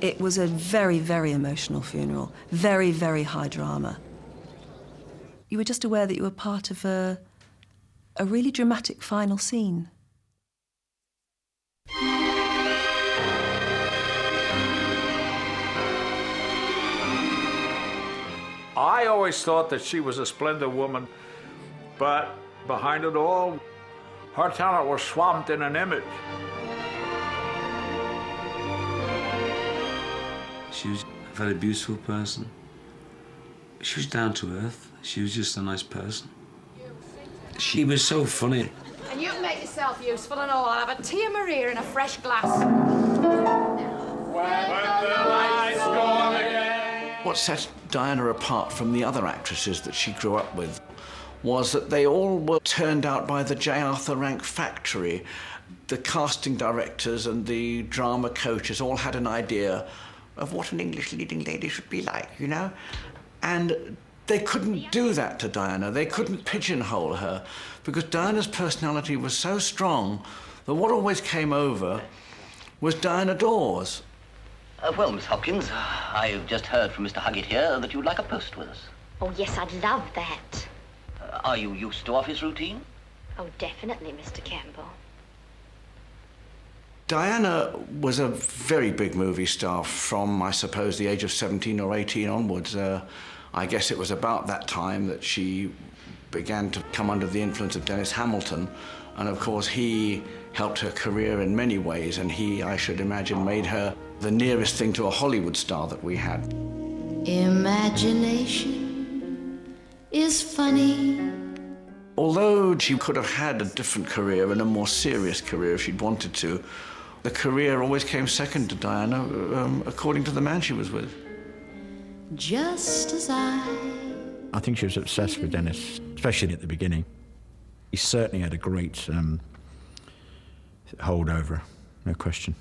It was a very, very emotional funeral, very, very high drama. You were just aware that you were part of a really dramatic final scene. I always thought that she was a splendid woman, but behind it all, her talent was swamped in an image. She was a very beautiful person. She was down to earth. She was just a nice person. She was so funny. And you can make yourself useful and all. I'll have a Tia Maria in a fresh glass. What set Diana apart from the other actresses that she grew up with was that they all were turned out by the J. Arthur Rank factory. The casting directors and the drama coaches all had an idea of what an English leading lady should be like, you know? And they couldn't do that to Diana. They couldn't pigeonhole her because Diana's personality was so strong that what always came over was Diana Dors. Well, Miss Hopkins, I've just heard from Mr. Huggett here that you'd like a post with us. Oh, yes, I'd love that. Are you used to office routine? Oh, definitely, Mr. Campbell. Diana was a very big movie star from, I suppose, the age of 17 or 18 onwards. I guess it was about that time that she began to come under the influence of Dennis Hamilton. And, of course, he helped her career in many ways, and he, I should imagine, made her the nearest thing to a Hollywood star that we had. Imagination is funny. Although she could have had a different career and a more serious career if she'd wanted to, the career always came second to Diana, according to the man she was with. Just as I think she was obsessed with Dennis, especially at the beginning. He certainly had a great hold over her, no question.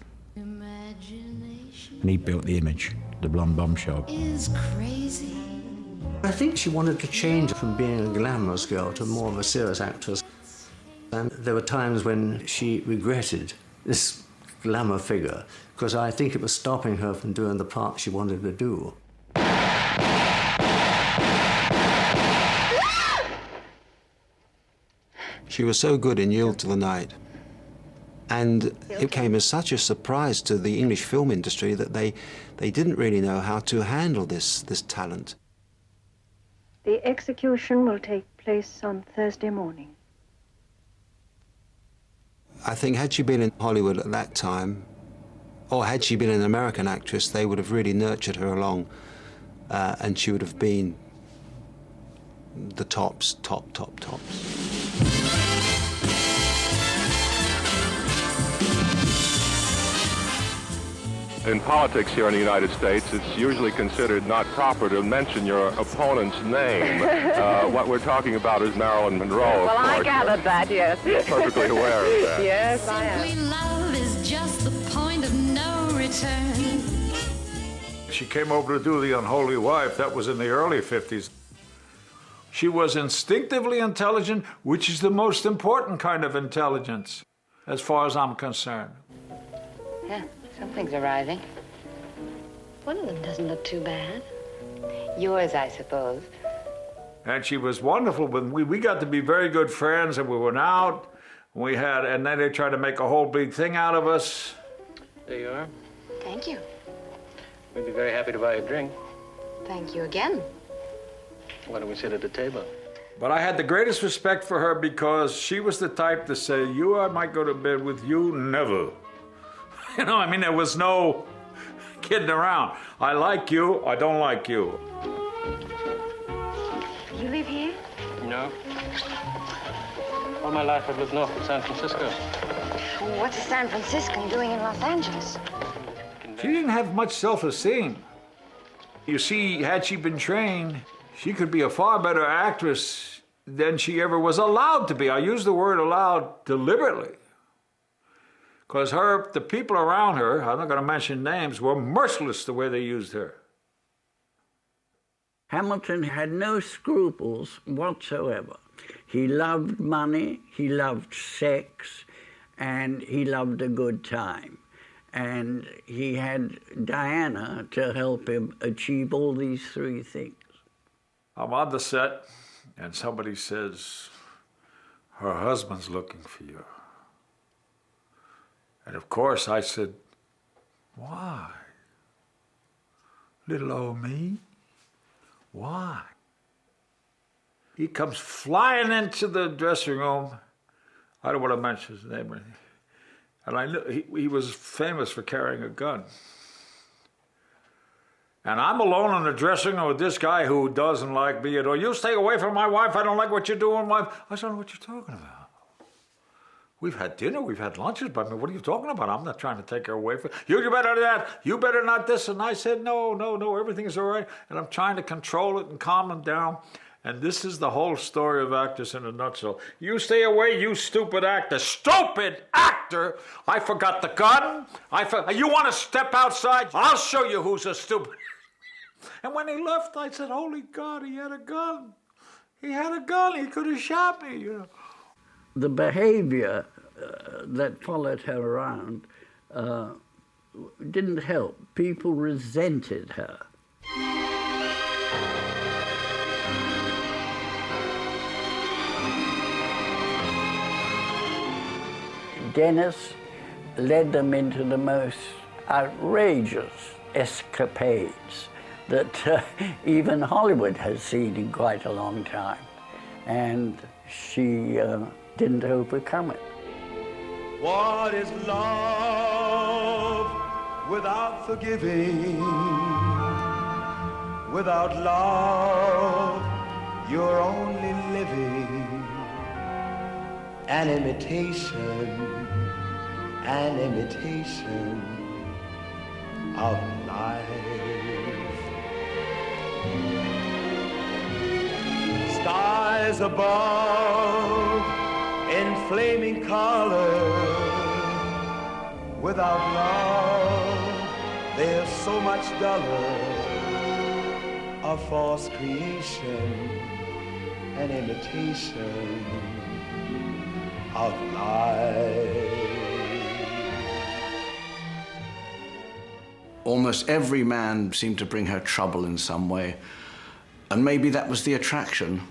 And he built the image, the blonde bombshell. Is crazy. I think she wanted to change from being a glamorous girl to more of a serious actress. And there were times when she regretted this glamour figure, because I think it was stopping her from doing the part she wanted to do. She was so good in Yield to the Night. And it came as such a surprise to the English film industry that they didn't really know how to handle this talent. The execution will take place on Thursday morning. I think had she been in Hollywood at that time, or had she been an American actress, they would have really nurtured her along, and she would have been the tops. In politics here in the United States, it's usually considered not proper to mention your opponent's name. What we're talking about is Marilyn Monroe, Well, of course. I gathered that, yes. You're perfectly aware of that. Yes, I am. Simply love is just the point of no return. She came over to do The Unholy Wife. That was in the early 50s. She was instinctively intelligent, which is the most important kind of intelligence, as far as I'm concerned. Yeah. Something's arriving. One of them doesn't look too bad. Yours, I suppose. And she was wonderful. When we got to be very good friends, and we went out, and then they tried to make a whole big thing out of us. There you are. Thank you. We'd be very happy to buy a drink. Thank you again. Why don't we sit at the table? But I had the greatest respect for her because she was the type to say, I might go to bed with you, never. You know, I mean, there was no kidding around. I like you, I don't like you. You live here? No. All my life I've lived north of San Francisco. What's a San Franciscan doing in Los Angeles? She didn't have much self-esteem. You see, had she been trained, she could be a far better actress than she ever was allowed to be. I use the word allowed deliberately. Because the people around her, I'm not going to mention names, were merciless the way they used her. Hamilton had no scruples whatsoever. He loved money, he loved sex, and he loved a good time. And he had Diana to help him achieve all these three things. I'm on the set, and somebody says, her husband's looking for you. And of course I said, why? Little old me? Why? He comes flying into the dressing room. I don't want to mention his name or anything. And I knew he was famous for carrying a gun. And I'm alone in the dressing room with this guy who doesn't like me at all. You stay away from my wife. I don't like what you're doing, wife. I said, what you're talking about. We've had dinner, we've had lunches, but I mean, what are you talking about? I'm not trying to take her away from you. You better do that. You better not this. And I said, no, everything's all right. And I'm trying to control it and calm him down. And this is the whole story of actors in a nutshell. You stay away, you stupid actor. Stupid actor! I forgot the gun. You want to step outside? I'll show you who's a stupid. And when he left, I said, holy God, he had a gun. He had a gun. He could have shot me, you know. The behavior that followed her around didn't help. People resented her. Dennis led them into the most outrageous escapades that even Hollywood has seen in quite a long time. And she didn't overcome it. What is love without forgiving? Without love, you're only living an imitation of life. Skies above in flaming color. Without love, they're so much duller. A false creation, an imitation of life. Almost every man seemed to bring her trouble in some way, and maybe that was the attraction.